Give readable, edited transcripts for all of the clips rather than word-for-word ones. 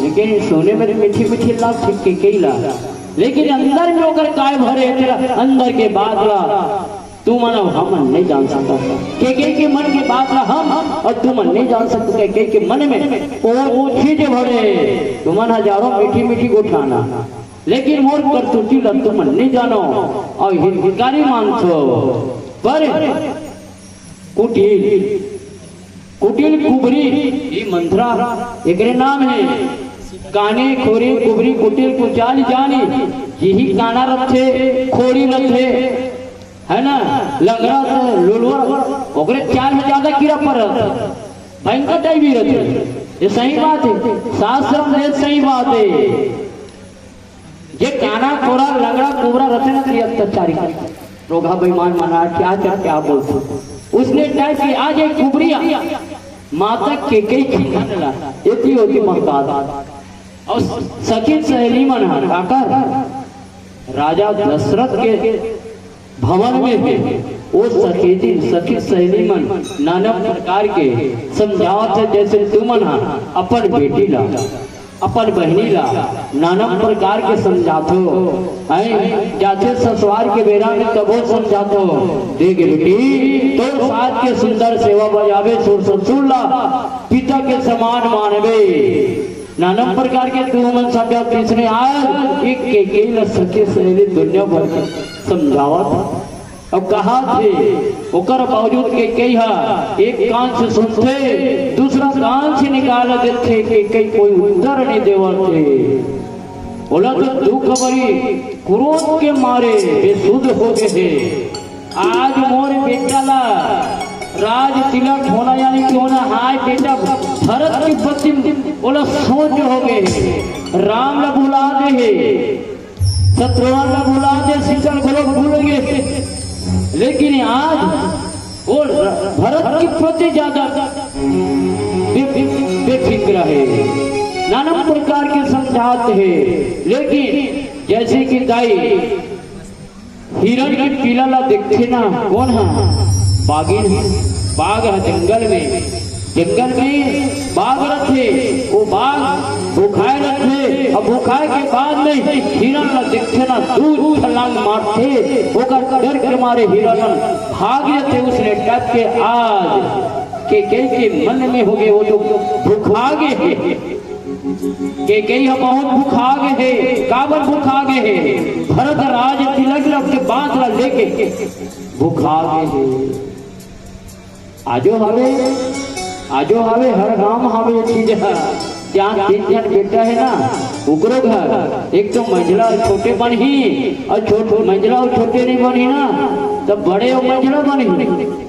लेकिन सोने में मीठी मीठी लाभ ठीक के कई ला, लेकिन अंदर में होकर काय भरे तेरा अंदर के बादला तू मन हम नहीं जान सकता। के मन के बादला हम और तू मन नहीं जान सकता। के मन में वो चीज भरे तू मन हजारों मीठी मीठी उठाना, लेकिन मोर कर तुटी ला तू मन नहीं जानो और हिकारी मानथो। पर कुटिल कुटिल कुबरी ये मंत्रा एकरे नाम है। काने खोरी कुबरी कुटिल कुचाल जानी यही काना रथे खोरी रथे है ना, लंगड़ा लुलवा ओकरे चाल में ज्यादा कीड़ा पर भयंकर टाइप भी रहते। ये सही बात है, शास्त्र में सही बात है। ये काना खोरा लंगड़ा कुबरा रथे ना कि अत्याचारी रोगा बेईमान मना क्या क्या बोलते उसने टाइप की आज एक कुबरिया माता के कई खिला इतनी होती महताज और सखी सहेली मना आकर राजा दशरथ के भवन में थे। वो सखी सहेली मन नाना प्रकार के समझावत है, जैसे तू मना अपन बेटी ला अपन बहनी ला नाना प्रकार के समझातो जाते ससुराल के बेरा में तबो समझातो। देख बेटी तो साथ के सुंदर सेवा बजावे सुर ससुर ला पिता के समान मानवे नाना प्रकार के तू मन समझा। तीसरे आज एक के सखी सहेली दुनिया भर समझावत अब कहा थे ओकर बावजूद के कई एक कान से सुनते दूसरा कान से निकाल देते के कई कोई उत्तर नहीं देवते। बोला तो दुख बड़ी क्रोध के मारे बेसुध हो गए। आज मोर बेटा ला राज तिलक होना यानी कि होना हाय बेटा भरत की पत्नी बोला सोच हो गए। राम ला भुला दे शत्रुघ्न ला भुला दे सीता को भूल गए, लेकिन आज वो भरत के प्रति ज्यादा बेफिक्र है नाना प्रकार के समझाते हैं। लेकिन जैसे कि दाई हिरण की पीला ला देखते ना कौन है बागिन बाघ है जंगल में बाघ रखे वो बाघ भूखाए रखे और भूखाए के बाद में हिरण ला देखते ना दूर छलांग मारते होकर डर के मारे हिरण भाग जाते उसने टप के आज के मन में हो गए वो जो भूखा गए के बहुत भूखा गए है काबर भूखा गए है भरत राज तिलक के बांध ला लेके भूखा गए है। आजो हवे हर गांव हवे चीज है ત્યાં 3 जन बेटा है ना उग्रो घर एक तो मंझला छोटे बनी और छोटे मंझला और छोटे नहीं बनी ना तब बड़े और मंझला बनी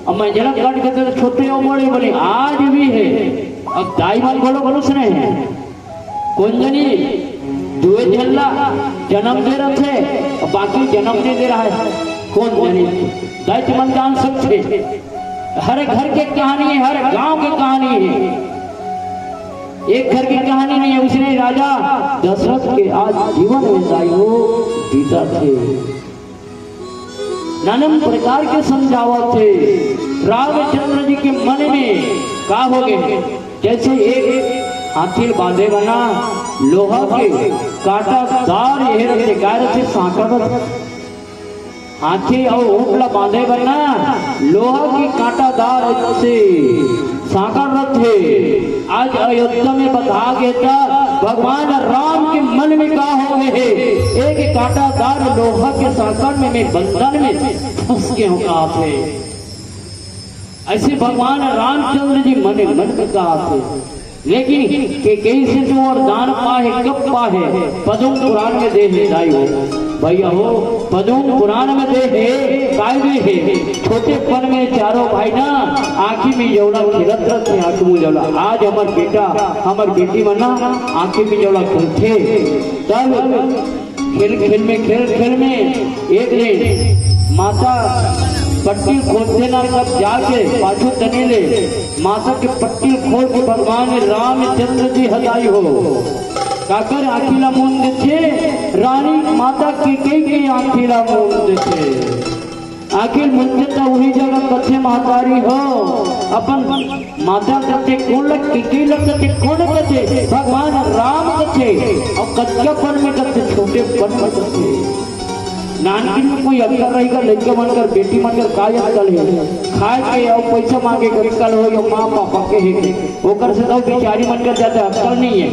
और मंझला कट के तो छोटे और बड़े बने आज भी है। अब दाई मन बोलो सुने कौन जनी दुए झल्ला जन्म दे रहे थे और बाकी जन्म नहीं दे रहा है कौन जनी दाई मन जान सकते। हर घर की कहानी है, हर गांव की कहानी है, एक घर की कहानी नहीं है। उसने राजा दशरथ के आज जीवन में दाइयो बीता थे नाना प्रकार के समझावत थे। रामचंद्र जी के मन में का हो गए जैसे एक हाथी बांधे बना लोहा के कांटादार ये गाय से सांकड़ हाथी और ऊँटला बांधे बना लोहा की कांटादार से साकर रखे। आज अयोध्या में बता गया भगवान राम के मन में का हो गए एक कांटादार लोहा के साकर में बंधन में फंस के कहा थे। ऐसे भगवान रामचंद्र जी मन में कहा थे। लेकिन कई से जो वरदान पाए कब पाए पद्म पुराण में दे है दाई हो भैया हो पद्म पुराण में दे है कायदे है। छोटे पन में चारों भाई ना आँखी में जौला खिलत रहते आँखी में जौला। आज हमार बेटा हमार बेटी मना आँखी में जौला खेलते तब खेल में एक दिन माता पट्टी खोलते ना तब जाके पाछू तने ले माता के पट्टी खोल के भगवान रामचंद्र जी हजाई हो काकर आखिला मून देते रानी माता की कई आखिला मून देते आखिर मुझे तो वही जगह कथे महतारी हो अपन माता कथे कौन लगते कई लगते कौन कथे भगवान राम कच्चापन में करते, छोटेपन में करते। नानकिन में कोई अक्कर रहेगा, लड़का बनकर बेटी बनकर का अक्कल है, खाए के और पैसा मांगे के अक्कल हो, या माँ पापा के है ओकर से तो बेचारी बनकर जाते, अक्कल नहीं है।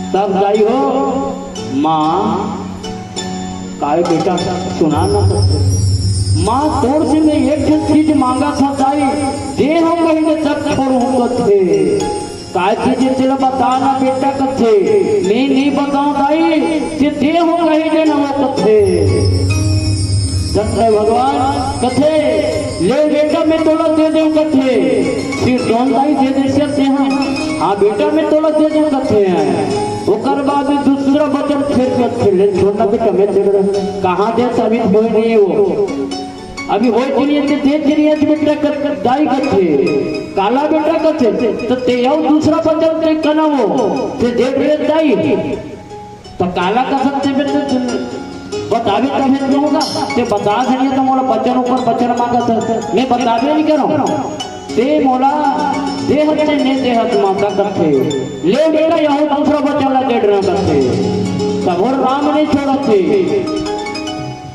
तब जाई हो माँ काय बेटा सुना ना सकते, माँ तोड़ से मैं एक चीज मांगा था दाई, दे हो कहीं तक छोड़ू थे, काय चीज तेरा बताना बेटा कथे, मैं नहीं बताऊं दाई, ते दे हो कहीं दे ना वो कथे। जय भगवान कथे ले बेटा मैं तोला दे दूं कथे, फिर कौन दाई दे दे सकते हैं, हाँ बेटा मैं तोला दे दूं कथे हैं। ओकर बाद दूसरा वचन फिर कथे ले छोड़ना बेटा मैं तेरे कहाँ दे, अभी कोई नहीं है वो, अभी हो चलिए ते दे चलिए बेटा कर दाई कथे, काला बेटा कथे तो ते यो दूसरा वचन ते कनावो ते दे दे दाई, तो काला का सकते बेटा बतावे तभी दूंगा, ते बता देंगे तो मोला वचन ऊपर वचन मांगा था, मैं बतावे नहीं करूं, ते मोला देहत ने ने देहत माता कथे ले बेटा यहो दूसरा वचन ला दे रहा कथे, तब और राम ने छोड़ा थे।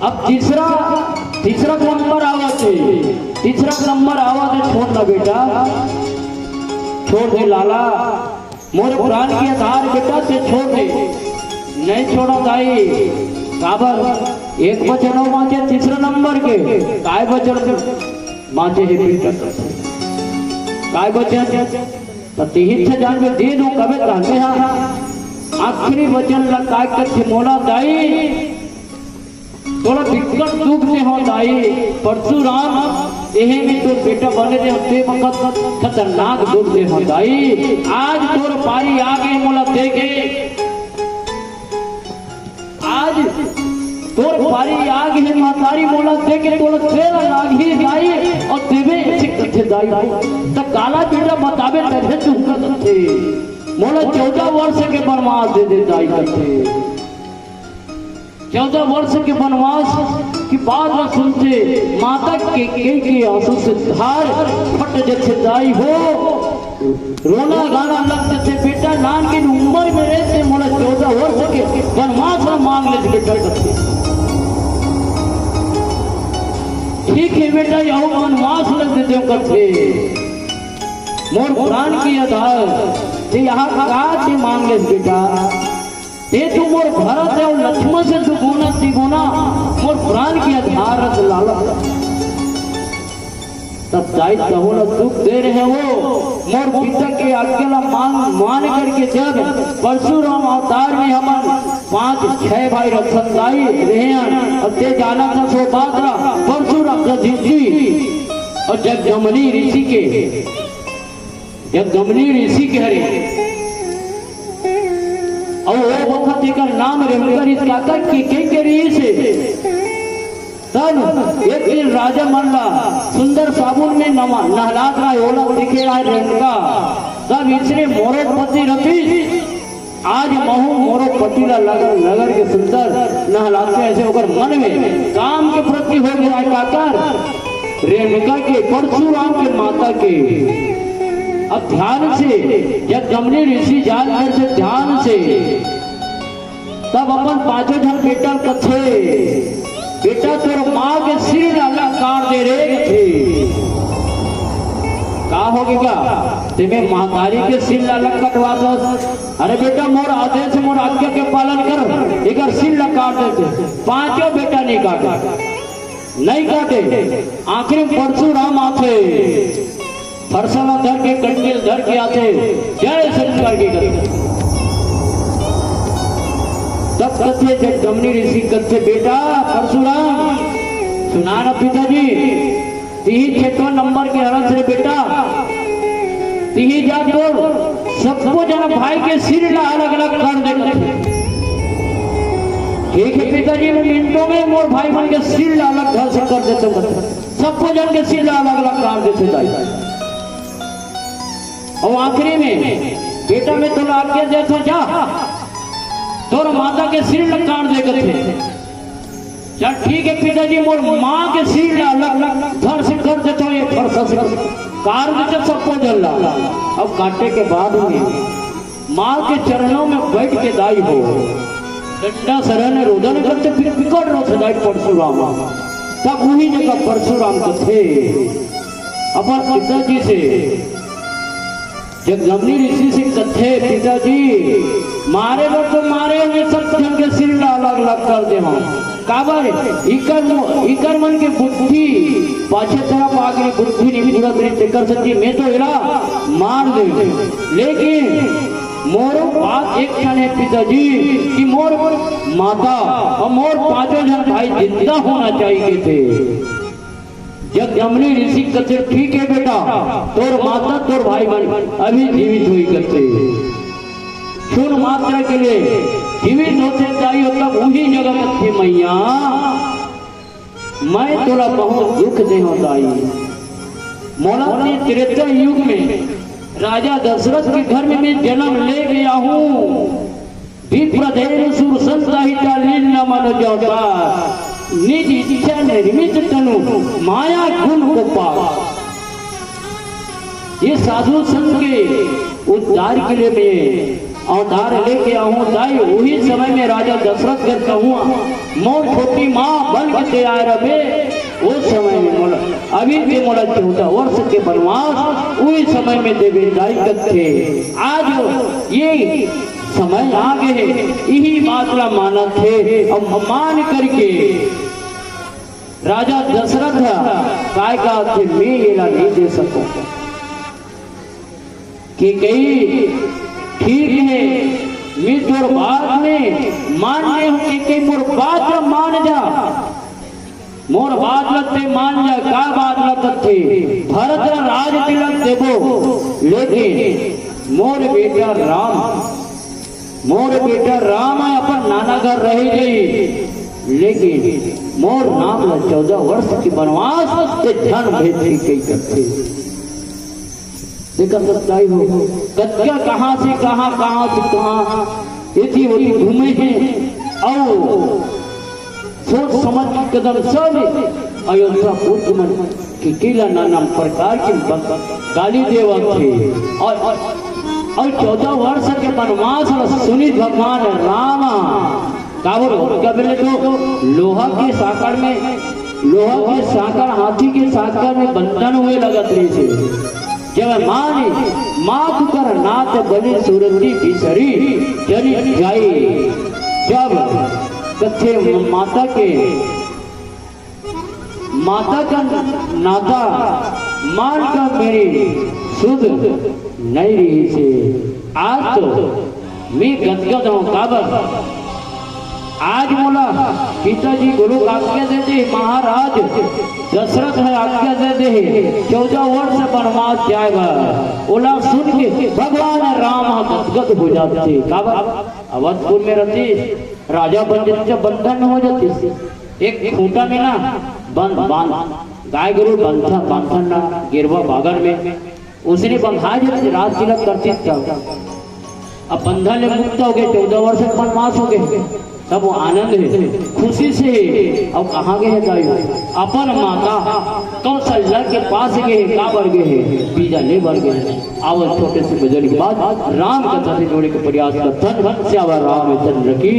अब तीसरा नंबर आवा थे, तीसरा नंबर आवा थे, छोड़ना बेटा छोड़ दे लाला, मोरे प्राण के आधार बेटा से छोड़ दे, नहीं छोड़ो दाई, काबर एक वचन हो बाँचे तीसरा नंबर के, काय वचन बाँचे है बेटा, काय वचन तो तीन से जान में दे दो कभी कहते हैं, आखिरी वचन ला काय कर मोला दाई, थोड़ा दिक्कत दुख से हो दाई, परशुराम यही भी तो बेटा बने दे होते वक्त खतरनाक दुख से हो दाई, आज तोर पारी आ गई मोला देखे, आज तोर पारी आ गई मातारी मोला देखे तोला तेरा लागी दाई, और देवे कथे दाई तो काला बेटा बतावे तथे तुमका कथे, मोला 14 वर्ष के वनवास दे दे दाई कथे, 14 वर्ष के वनवास की बात न सुनते, माता के आंसू से धार फट जैसे दाई हो, रोना गाना लगते थे बेटा, नान की उम्र में रहते मोला 14 वर्ष के वनवास न मांग ले बेटा कथे, ठीक है बेटा यहो वनवास लग देते हो कथे, मोर प्राण की आधार यहाँ का मांग ले बेटा, ते तू मोर भरत है और लक्ष्मण से दुगुना तिगुना मोर प्राण की आधार रख लाला, तब दाई कहोला दुख दे रहे हो, मोर पिता के अकेला मान करके जब परशुराम अवतार में हम 5-6 भाई रक्षण दाई रहे हैं, और ते जाना था सो बादरा परशुराम का जी, और जब जमनी ऋषि के हरे और वो वक्त एक नाम रेमकर इस काका के रीस तब एक दिन राजा मल्ला सुंदर साबुन में नहलात रहा ओला दिखे रहा रेमका, तब इसने मोरोपति रथी आज महू मोरोपति नगर के सुंदर नहलाते ऐसे होकर मन में काम के प्रति हो गया काकर रेणुका के परशुराम के माता के। अब ध्यान से जब जमनी ऋषि जानकर से ध्यान से तब अपन 5 जन बेटा कथे बेटा तोर माँ के सिर अलग काट दे रहे थे, का होगी क्या तुम्हें महातारी के सिर अलग कटवा दो, अरे बेटा मोर आदेश मोर आज्ञा के पालन कर, एक सिर काट देते, 5 बेटा नहीं काटे, आखिर परशुराम आते फरसला धर के कंडील धर के आते जय शंकर की करते, तब कथे जब जमनी ऋषि कथे बेटा परशुराम सुना ना पिताजी, 36 नंबर के हरस रे बेटा, तीही जा तो सबको जन भाई के सिर ला अलग अलग कर दे, ठीक है पिताजी मैं मिनटों में मोर भाई बन के सिर ला अलग घर से कर देते, सबको जन के सिर ला अलग अलग कर देते, और आखिरी में बेटा मैं तो आज्ञा देता जा तोर माता के सिर काट दे थे, चल ठीक है पिताजी मोर माँ के सिर अलग अलग घर से कर देता हूँ, ये कार देते सबको जल रहा। अब काटे के बाद में माँ के चरणों में बैठ के दाई हो डंडा सरन रोदन करते फिर बिकट रो सदाई परशुराम तब वही जगह परशुराम को थे अपन पिताजी से जब जमनी ऋषि से कथे पिताजी मारे लो तो मारे हुए सब जन के सिर अलग अलग कर दे हम काबर इकर मन के बुद्धि पाछे तरफ आगे बुद्धि नहीं पूरा तरीके कर सकती मैं तो इला मार दे लेकिन मोर बात एक क्षण है पिताजी कि मोर माता और मोर पांचों जन भाई जिंदा होना चाहिए थे। जब जमनी ऋषि कहते ठीक है बेटा तोर माता तोर भाई बन अभी जीवित हुई करते क्षण मात्रा के लिए जीवित होते चाहिए तब वही जगह कथे मैया मैं तोरा बहुत दुख दे दाई मोला ने त्रेता युग में राजा दशरथ के घर में मैं जन्म ले गया हूँ विप्रदेव सुर संहिता लील न मन जोता निज इच्छा निर्मित तनु माया गुण को पा ये साधु संघ के उद्धार के लिए मैं अवतार लेके आऊं दाई वही समय में राजा दशरथ घर कहूँ मोर छोटी माँ बन के आ रहे उस समय में मोला अभी के मोला 14 वर्ष के वनवास उस समय में देवी दाई कथे आज ये समय आ गए यही मात्रा माना थे अब मान करके राजा दशरथ काय का थे मैं ये नहीं दे सकूं कि कहीं ठीक है मैं तोर बात में मानने हूं कि मोर बात मान जा मोर बात लगते मान जा का बात लगते भरत राज तिलक देवो लेकिन मोर बेटा राम अपन नाना घर रह गई लेकिन मोर नाम 14 वर्ष की वनवास से धन भेज कई करते देखा सकता ही हो कच्चा कहाँ से कहाँ ऐसी होती घूमे हैं और सोच समझ कदम सब अयोध्या पुत्र मन की किला नाना प्रकार की गाली देवा थे और 14 वर्ष के वनवास सुनी भगवान राम काबर कबले तो लोहा के साकर हाथी के साकर में बंधन हुए लगत रही थे जब माँ कर नाथ बने सूरती बिसरी चली जाई जब कथे माता का नाता मान का मेरी सुध नहीं रही से आज तो मैं गदगद हूँ काबर आज बोला पिताजी गुरु आज्ञा दे दे महाराज दशरथ है आज्ञा दे दे 14 वर्ष वनवास जाएगा बोला सुन के भगवान राम गदगद हो जाते काबर अवधपुर में रहते राजा बन जाते बंधन हो जाते एक खूंटा में ना बांध गाय गरु बांधन ना गिरवा बागर में उसने बंधा जाते राज तिलक करते अब बंधन ले मुक्त हो गए 14 वर्ष वनवास हो गए तब वो आनंद है खुशी से अब कहाँ गए हैं दाई अपन माता कौशल्या के पास गए काबर गए बीजा ले बढ़ गए आवल छोटे से बजन के बाद राम कथा से जोड़े के प्रयास का धन श्यावर रामचंद्र की।